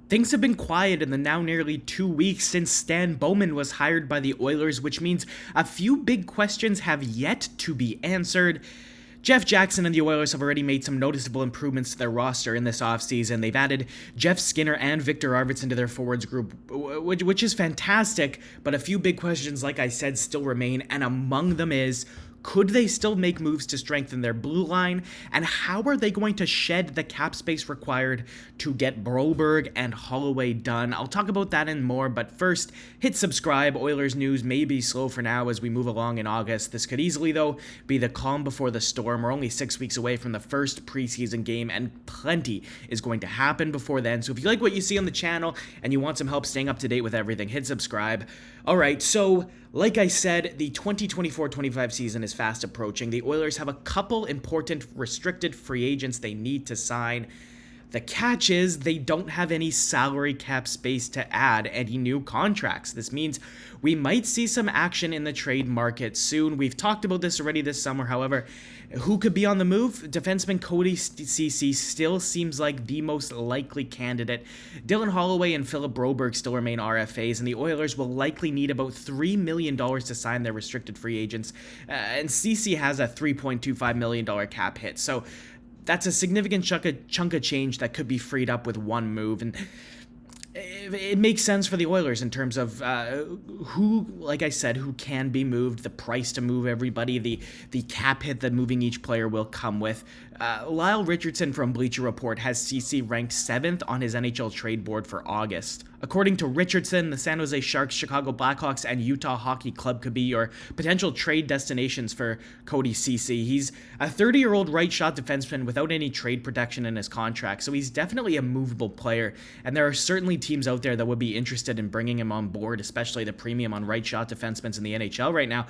Things have been quiet in the now nearly 2 weeks since Stan Bowman was hired by the Oilers, which means a few big questions have yet to be answered. Jeff Jackson and the Oilers have already made some noticeable improvements to their roster in this offseason. They've added Jeff Skinner and Victor Arvidsson to their forwards group, which is fantastic, but a few big questions, like I said, still remain, and among them is, could they still make moves to strengthen their blue line? And how are they going to shed the cap space required to get Broberg and Holloway done? I'll talk about that and more, but first, hit subscribe. Oilers news may be slow for now as we move along in August. This could easily, though, be the calm before the storm. We're only 6 weeks away from the first preseason game, and plenty is going to happen before then. So if you like what you see on the channel and you want some help staying up to date with everything, hit subscribe. Alright, so like I said, the 2024-25 season is fast approaching. The Oilers have a couple important restricted free agents they need to sign. The catch is they don't have any salary cap space to add any new contracts. This means we might see some action in the trade market soon. We've talked about this already this summer, however. Who could be on the move? Defenseman Cody Ceci still seems like the most likely candidate. Dylan Holloway and Philip Broberg still remain RFAs, and the Oilers will likely need about $3 million to sign their restricted free agents. And Ceci has a $3.25 million cap hit, so that's a significant chunk of change that could be freed up with one move, and it makes sense for the Oilers in terms of who, like I said, who can be moved, the price to move everybody, the cap hit that moving each player will come with. Lyle Richardson from Bleacher Report has CC ranked 7th on his NHL trade board for August. According to Richardson, the San Jose Sharks, Chicago Blackhawks, and Utah Hockey Club could be your potential trade destinations for Cody Ceci. He's a 30-year-old right-shot defenseman without any trade protection in his contract, so he's definitely a movable player, and there are certainly teams out there that would be interested in bringing him on board, especially the premium on right-shot defensemen in the NHL right now.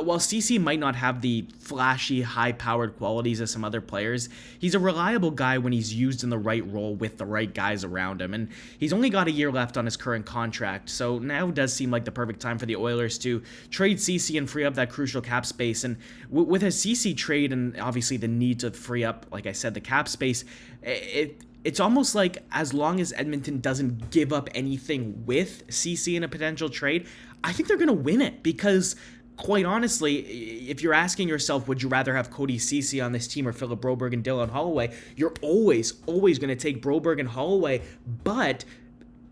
While Ceci might not have the flashy, high-powered qualities of some other players, he's a reliable guy when he's used in the right role with the right guys around him, and he's only got a year left on his current contract, so now does seem like the perfect time for the Oilers to trade Ceci and free up that crucial cap space. And with a Ceci trade and obviously the need to free up, like I said, the cap space, it's almost like as long as Edmonton doesn't give up anything with Ceci in a potential trade, I think they're going to win it, because quite honestly, if you're asking yourself, would you rather have Cody Ceci on this team or Philip Broberg and Dylan Holloway, you're always going to take Broberg and Holloway, but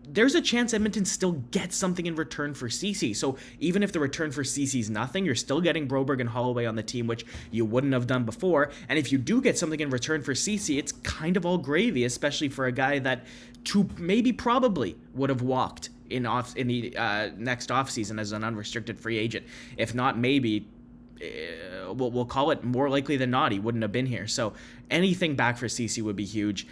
there's a chance Edmonton still gets something in return for Ceci. So even if the return for Ceci is nothing, you're still getting Broberg and Holloway on the team, which you wouldn't have done before. And if you do get something in return for Ceci, it's kind of all gravy, especially for a guy that probably would have walked in the next offseason as an unrestricted free agent. If not, maybe we'll call it more likely than not, he wouldn't have been here. So anything back for Ceci would be huge.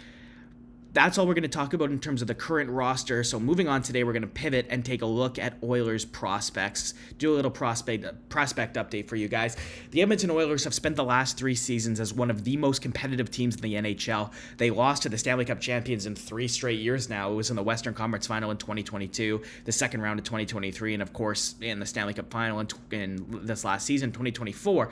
That's all we're going to talk about in terms of the current roster. So moving on today, we're going to pivot and take a look at Oilers prospects. Do a little prospect update for you guys. The Edmonton Oilers have spent the last 3 seasons as one of the most competitive teams in the NHL. They lost to the Stanley Cup champions in 3 straight years now. It was in the Western Conference Final in 2022, the second round of 2023, and of course in the Stanley Cup Final in this last season, 2024.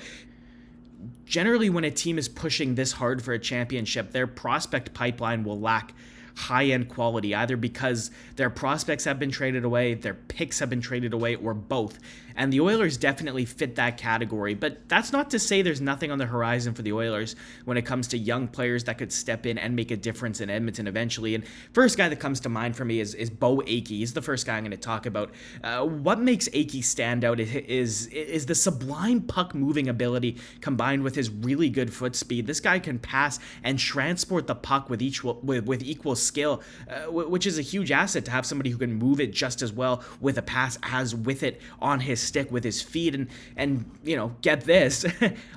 Generally, when a team is pushing this hard for a championship, their prospect pipeline will lack high-end quality, either because their prospects have been traded away, their picks have been traded away, or both. And the Oilers definitely fit that category, but that's not to say there's nothing on the horizon for the Oilers when it comes to young players that could step in and make a difference in Edmonton eventually. And first guy that comes to mind for me is Bo Akey. He's the first guy I'm going to talk about. What makes Akey stand out is the sublime puck-moving ability combined with his really good foot speed. This guy can pass and transport the puck with equal skill, which is a huge asset to have somebody who can move it just as well with a pass as with it on his stick with his feet. And you know, get this,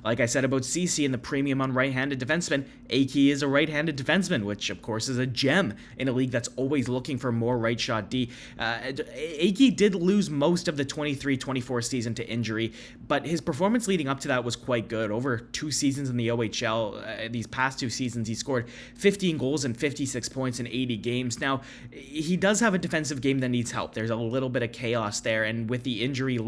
like I said about Ceci and the premium on right-handed defensemen, Akey is a right-handed defenseman, which of course is a gem in a league that's always looking for more right-shot D. Akey did lose most of the 23-24 season to injury, but his performance leading up to that was quite good. Over 2 seasons in the OHL, these past 2 seasons, he scored 15 goals and 56 points points in 80 games. Now, he does have a defensive game that needs help. There's a little bit of chaos there, and with the injury with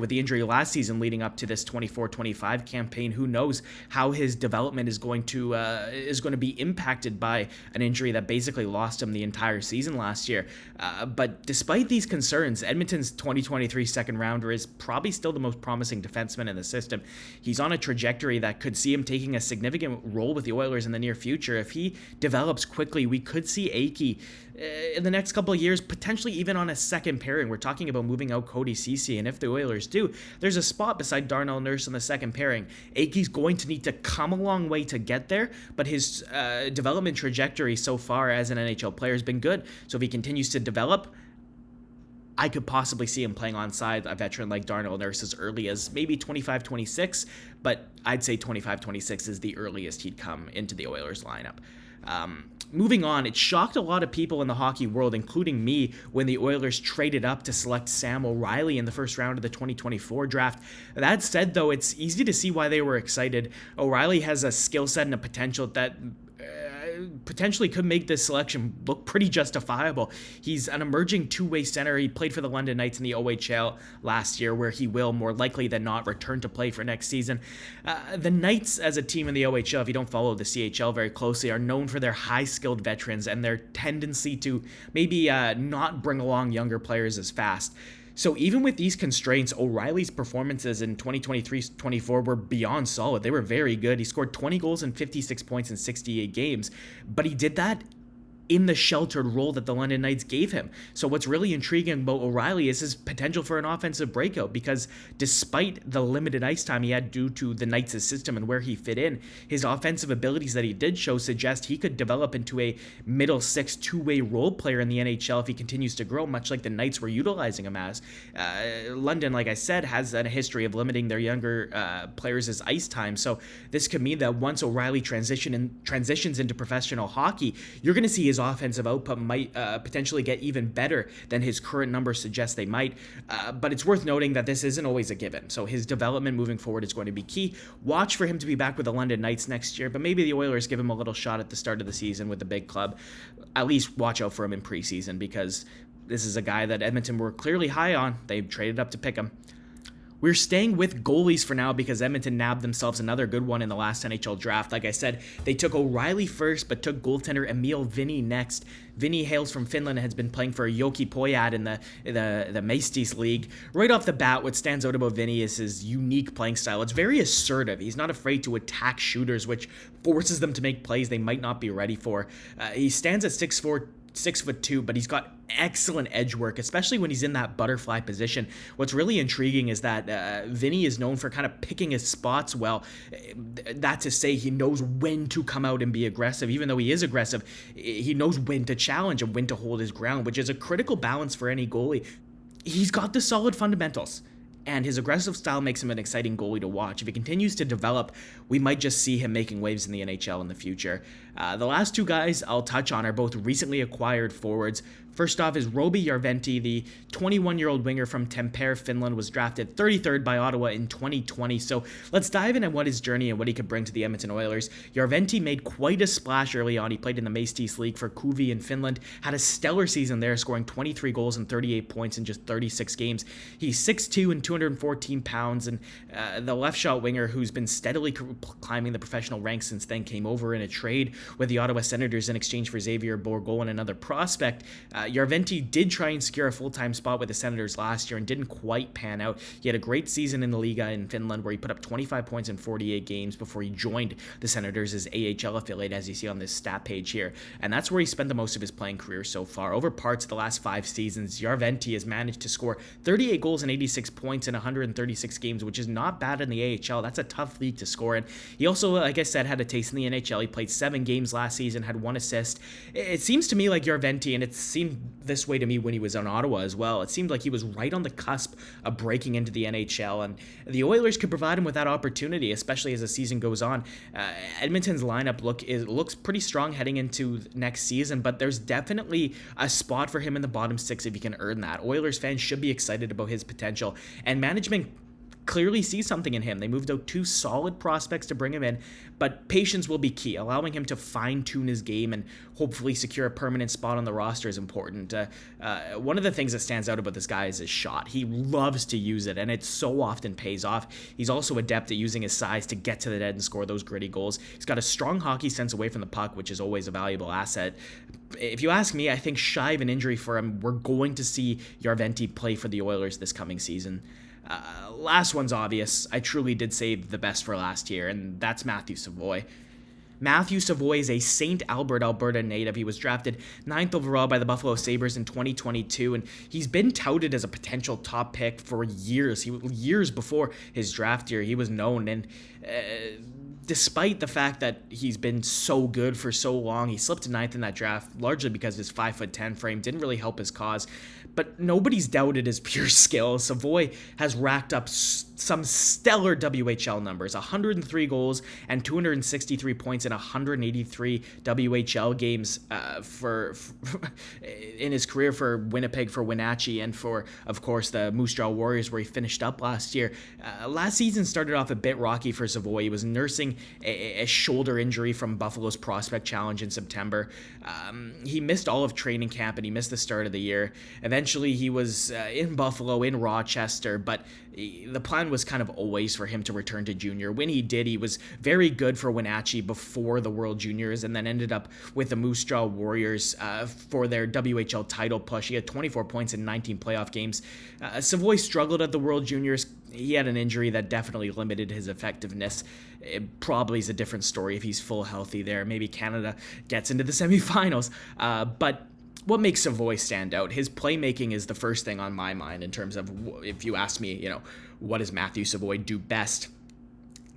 the injury last season leading up to this 24-25 campaign, who knows how his development is going to be impacted by an injury that basically lost him the entire season last year. But despite these concerns, Edmonton's 2023 second rounder is probably still the most promising defenseman in the system. He's on a trajectory that could see him taking a significant role with the Oilers in the near future. If he develops quickly, we could see Aikie in the next couple of years, potentially even on a second pairing. We're talking about moving out Cody Ceci, and if the Oilers do, there's a spot beside Darnell Nurse in the second pairing. Aikie's going to need to come a long way to get there, but his development trajectory so far as an NHL player has been good. So if he continues to develop, I could possibly see him playing alongside a veteran like Darnell Nurse as early as maybe 25-26, but I'd say 25-26 is the earliest he'd come into the Oilers lineup. Moving on, it shocked a lot of people in the hockey world, including me, when the Oilers traded up to select Sam O'Reilly in the first round of the 2024 draft. That said, though, it's easy to see why they were excited. O'Reilly has a skill set and a potential that potentially could make this selection look pretty justifiable. He's an emerging two-way center. He played for the London Knights in the OHL last year, where he will more likely than not return to play for next season. The Knights as a team in the OHL, if you don't follow the CHL very closely, are known for their high-skilled veterans and their tendency to maybe not bring along younger players as fast. So even with these constraints, O'Reilly's performances in 2023-24 were beyond solid. They were very good. He scored 20 goals and 56 points in 68 games, but he did that in the sheltered role that the London Knights gave him. So what's really intriguing about O'Reilly is his potential for an offensive breakout, because despite the limited ice time he had due to the Knights' system and where he fit in, his offensive abilities that he did show suggest he could develop into a middle six two-way role player in the NHL if he continues to grow, much like the Knights were utilizing him as. London, like I said, has a history of limiting their younger players' ice time, so this could mean that once O'Reilly transitions into professional hockey, you're going to see his offensive output might potentially get even better than his current numbers suggest they might, but it's worth noting that this isn't always a given, so his development moving forward is going to be key. Watch for him to be back with the London Knights next year, but maybe the Oilers give him a little shot at the start of the season with the big club. At least watch out for him in preseason, because this is a guy that Edmonton were clearly high on. They traded up to pick him. We're staying with goalies for now because Edmonton nabbed themselves another good one in the last NHL draft. Like I said, they took O'Reilly first, but took goaltender Emil Vinny next. Vinny hails from Finland and has been playing for Jokki Pojat in the Maestis League. Right off the bat, what stands out about Vinny is his unique playing style. It's very assertive. He's not afraid to attack shooters, which forces them to make plays they might not be ready for. He stands at 6'4", 6'2", but he's got excellent edge work, especially when he's in that butterfly position. What's really intriguing is that Vinny is known for kind of picking his spots well. That to say, he knows when to come out and be aggressive. Even though he is aggressive, he knows when to challenge and when to hold his ground, which is a critical balance for any goalie. He's got the solid fundamentals, and his aggressive style makes him an exciting goalie to watch. If he continues to develop, we might just see him making waves in the NHL in the future. The last two guys I'll touch on are both recently acquired forwards. First off is Roby Järventie, the 21-year-old winger from Tampere, Finland, was drafted 33rd by Ottawa in 2020. So let's dive into what his journey and what he could bring to the Edmonton Oilers. Järventie made quite a splash early on. He played in the Maestis League for Kuvi in Finland, had a stellar season there, scoring 23 goals and 38 points in just 36 games. He's 6'2" and 214 pounds, and the left shot winger who's been steadily climbing the professional ranks since then came over in a trade with the Ottawa Senators in exchange for Xavier Bourgault and another prospect. Järventie did try and secure a full-time spot with the Senators last year and didn't quite pan out. He had a great season in the Liga in Finland where he put up 25 points in 48 games before he joined the Senators' AHL affiliate, as you see on this stat page here. And that's where he spent the most of his playing career so far. Over parts of the last 5 seasons, Järventie has managed to score 38 goals and 86 points in 136 games, which is not bad in the AHL. That's a tough league to score in. He also, like I said, had a taste in the NHL. He played 7 games last season, had 1 assist. It seems to me like Järventie, and it seemed this way to me when he was on Ottawa as well, it seemed like he was right on the cusp of breaking into the NHL, and the Oilers could provide him with that opportunity, especially as the season goes on. Edmonton's lineup looks pretty strong heading into next season, but there's definitely a spot for him in the bottom 6 if he can earn that. Oilers fans should be excited about his potential, and management clearly see something in him. They moved out 2 solid prospects to bring him in, but patience will be key. Allowing him to fine-tune his game and hopefully secure a permanent spot on the roster is important. One of the things that stands out about this guy is his shot. He loves to use it, and it so often pays off. He's also adept at using his size to get to the net and score those gritty goals. He's got a strong hockey sense away from the puck, which is always a valuable asset. If you ask me, I think shy of an injury for him, we're going to see Järventie play for the Oilers this coming season. Last one's obvious. I truly did save the best for last year, and that's Matthew Savoie. Matthew Savoie is a St. Albert, Alberta native. He was drafted 9th overall by the Buffalo Sabres in 2022, and he's been touted as a potential top pick for years. Years before his draft year, he was known, and despite the fact that he's been so good for so long, he slipped to 9th in that draft, largely because his 5'10" frame didn't really help his cause. But nobody's doubted his pure skill. Savoie has racked up some stellar WHL numbers, 103 goals and 263 points in 183 WHL games in his career for Winnipeg, for Wenatchee, and for, of course, the Moose Jaw Warriors, where he finished up last year. Last season started off a bit rocky for Savoie. He was nursing a shoulder injury from Buffalo's Prospect Challenge in September. He missed all of training camp, and he missed the start of the year. Eventually, he was in Buffalo, in Rochester, but the plan was kind of always for him to return to junior. When he did, he was very good for Wenatchee before the World Juniors, and then ended up with the Moose Jaw Warriors for their WHL title push. He had 24 points in 19 playoff games. Savoie struggled at the World Juniors. He had an injury that definitely limited his effectiveness. It probably is a different story if he's full healthy there. Maybe Canada gets into the semifinals. But what makes Savoie stand out? His playmaking is the first thing on my mind in terms of, if you ask me, what does Matthew Savoie do best?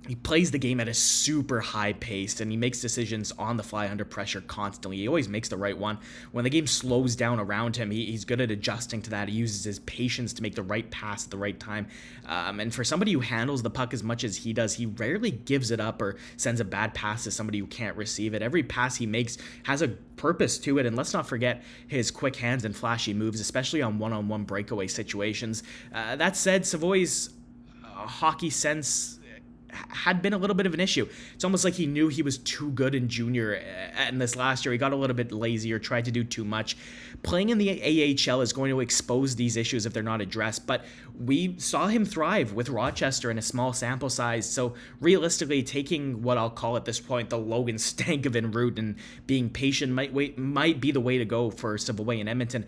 He plays the game at a super high pace, and he makes decisions on the fly under pressure constantly. He always makes the right one. When the game slows down around him, he's good at adjusting to that. He uses his patience to make the right pass at the right time. And for somebody who handles the puck as much as he does, he rarely gives it up or sends a bad pass to somebody who can't receive it. Every pass he makes has a purpose to it, and let's not forget his quick hands and flashy moves, especially on one-on-one breakaway situations. That said, Savoie's hockey sense had been a little bit of an issue. It's almost like he knew he was too good in junior, and this last year he got a little bit lazy or tried to do too much. Playing in the AHL is going to expose these issues if they're not addressed, but we saw him thrive with Rochester in a small sample size, so realistically, taking what I'll call at this point the Logan Stankoven route and being patient might be the way to go for Savoie in Edmonton.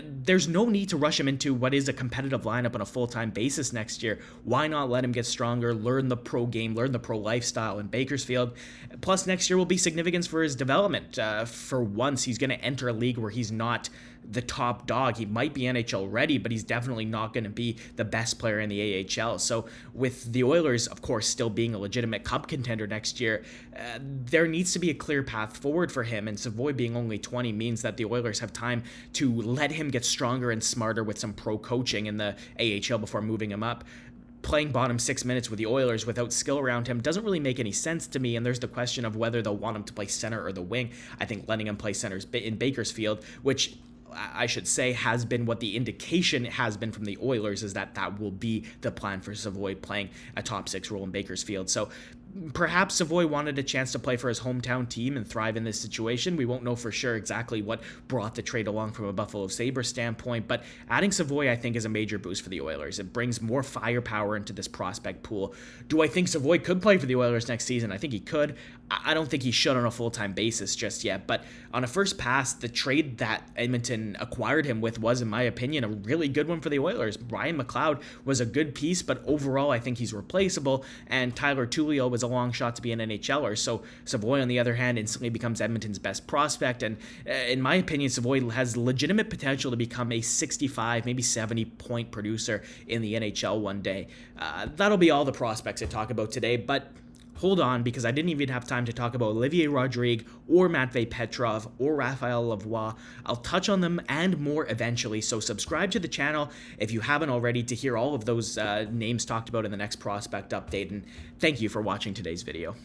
There's no need to rush him into what is a competitive lineup on a full-time basis next year. Why not let him get stronger, learn the pro game, learn the pro lifestyle in Bakersfield? Plus, next year will be significant for his development. For once, he's going to enter a league where he's not the top dog. He might be NHL ready, but he's definitely not going to be the best player in the AHL. So with the Oilers, of course, still being a legitimate cup contender next year, there needs to be a clear path forward for him, and Savoie being only 20 means that the Oilers have time to let him get stronger and smarter with some pro coaching in the AHL before moving him up. Playing bottom 6 minutes with the Oilers without skill around him doesn't really make any sense to me, and there's the question of whether they'll want him to play center or the wing. I think letting him play center in Bakersfield, which I should say has been what the indication has been from the Oilers, is that will be the plan for Savoie, playing a top 6 role in Bakersfield. So perhaps Savoie wanted a chance to play for his hometown team and thrive in this situation. We won't know for sure exactly what brought the trade along from a Buffalo Sabres standpoint, but adding Savoie, I think, is a major boost for the Oilers. It brings more firepower into this prospect pool. Do I think Savoie could play for the Oilers next season? I think he could. I don't think he should on a full-time basis just yet, but on a first pass, the trade that Edmonton acquired him with was, in my opinion, a really good one for the Oilers. Ryan McLeod was a good piece, but overall, I think he's replaceable, and Tyler Tullio was a long shot to be an NHLer. So Savoie, on the other hand, instantly becomes Edmonton's best prospect, and in my opinion, Savoie has legitimate potential to become a 65, maybe 70-point producer in the NHL one day. That'll be all the prospects I talk about today, but hold on, because I didn't even have time to talk about Olivier Rodrigue or Matvei Petrov or Raphael Lavoie. I'll touch on them and more eventually, so subscribe to the channel if you haven't already to hear all of those names talked about in the next prospect update, and thank you for watching today's video.